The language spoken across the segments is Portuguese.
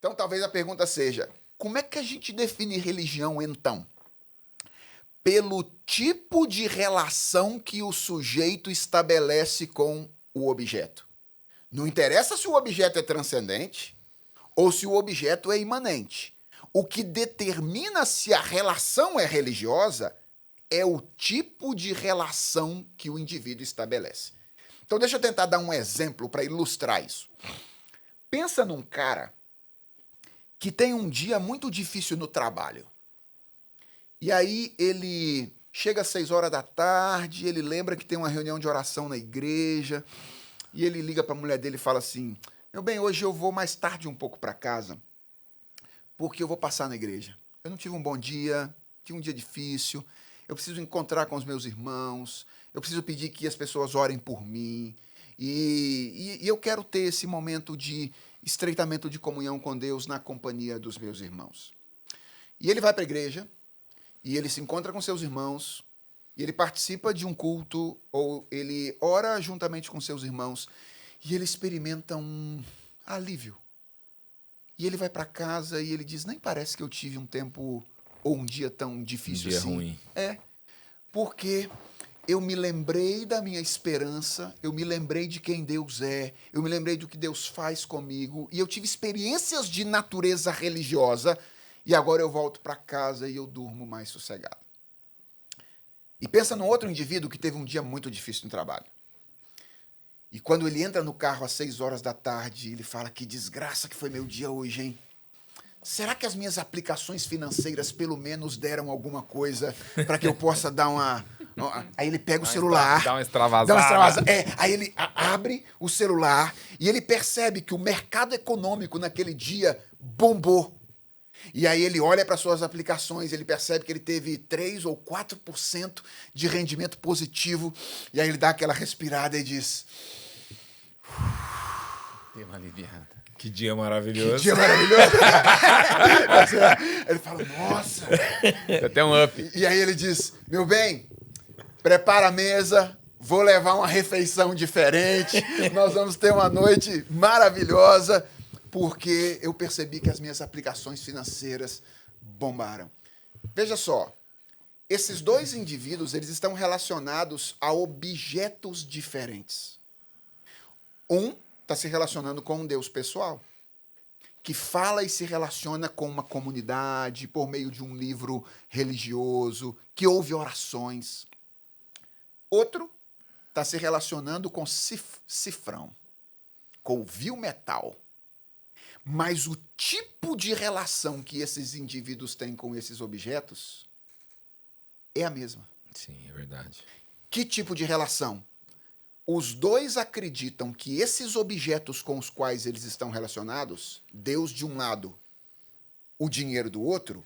Então, talvez a pergunta seja, como é que a gente define religião, então? Pelo tipo de relação que o sujeito estabelece com o objeto. Não interessa se o objeto é transcendente ou se o objeto é imanente. O que determina se a relação é religiosa é o tipo de relação que o indivíduo estabelece. Então, deixa eu tentar dar um exemplo para ilustrar isso. Pensa num cara que tem um dia muito difícil no trabalho. E aí ele chega às 6 horas da tarde, ele lembra que tem uma reunião de oração na igreja, e ele liga para a mulher dele e fala assim, meu bem, hoje eu vou mais tarde um pouco para casa, porque eu vou passar na igreja. Eu não tive um bom dia, tive um dia difícil, eu preciso encontrar com os meus irmãos, eu preciso pedir que as pessoas orem por mim, e eu quero ter esse momento de estreitamento de comunhão com Deus na companhia dos meus irmãos. E ele vai para a igreja, e ele se encontra com seus irmãos, e ele participa de um culto, ou ele ora juntamente com seus irmãos, e ele experimenta um alívio. E ele vai para casa e ele diz, nem parece que eu tive um tempo ou um dia tão difícil assim. ruim. É, porque eu me lembrei da minha esperança, eu me lembrei de quem Deus é, eu me lembrei do que Deus faz comigo, e eu tive experiências de natureza religiosa, e agora eu volto para casa e eu durmo mais sossegado. E pensa num outro indivíduo que teve um dia muito difícil no trabalho. E quando ele entra no carro às 6 horas da tarde, ele fala, que desgraça que foi meu dia hoje, hein? Será que as minhas aplicações financeiras pelo menos deram alguma coisa para que eu possa dar uma... Aí ele pega o celular... Dá uma extravasada. Aí ele abre o celular e ele percebe que o mercado econômico naquele dia bombou. E aí ele olha para suas aplicações, ele percebe que ele teve 3 ou 4% de rendimento positivo, e aí ele dá aquela respirada e diz... Deu uma aliviada. Que dia maravilhoso. Que dia maravilhoso. Ele fala, nossa. Até um up. E aí ele diz, meu bem, prepara a mesa, vou levar uma refeição diferente, nós vamos ter uma noite maravilhosa, porque eu percebi que as minhas aplicações financeiras bombaram. Veja só, esses dois indivíduos, eles estão relacionados a objetos diferentes. Um está se relacionando com um Deus pessoal, que fala e se relaciona com uma comunidade por meio de um livro religioso, que ouve orações. Outro está se relacionando com cifrão, com o vil metal. Mas o tipo de relação que esses indivíduos têm com esses objetos é a mesma. Sim, é verdade. Que tipo de relação? Os dois acreditam que esses objetos com os quais eles estão relacionados, Deus de um lado, o dinheiro do outro,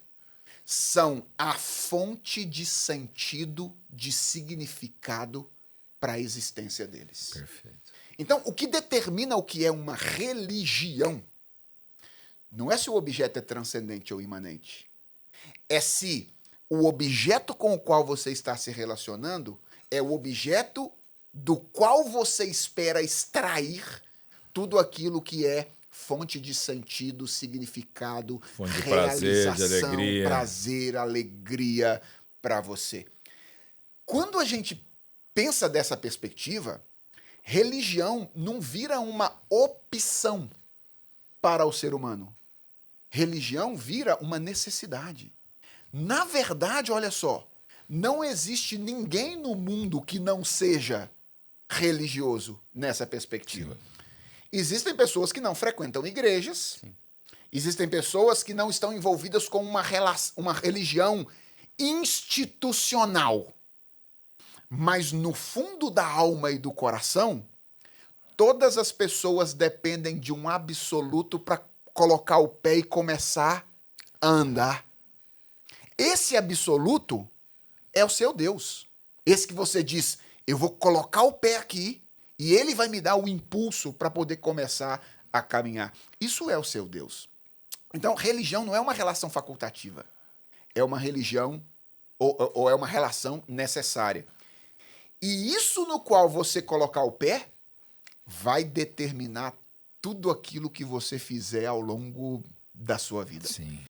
são a fonte de sentido, de significado para a existência deles. Perfeito. Então, o que determina o que é uma religião não é se o objeto é transcendente ou imanente. É se o objeto com o qual você está se relacionando é o objeto do qual você espera extrair tudo aquilo que é fonte de sentido, significado, fonte de realização, prazer, de alegria. prazer, alegria para você. Quando a gente pensa dessa perspectiva, religião não vira uma opção para o ser humano. Religião vira uma necessidade. Na verdade, olha só, não existe ninguém no mundo que não seja religioso nessa perspectiva. Sim. Existem pessoas que não frequentam igrejas, sim, existem pessoas que não estão envolvidas com uma religião institucional. Mas no fundo da alma e do coração, todas as pessoas dependem de um absoluto para colocar o pé e começar a andar. Esse absoluto é o seu Deus. Esse que você diz, eu vou colocar o pé aqui e ele vai me dar o impulso para poder começar a caminhar. Isso é o seu Deus. Então, religião não é uma relação facultativa. É uma religião ou é uma relação necessária. E isso no qual você colocar o pé vai determinar tudo aquilo que você fizer ao longo da sua vida. Sim.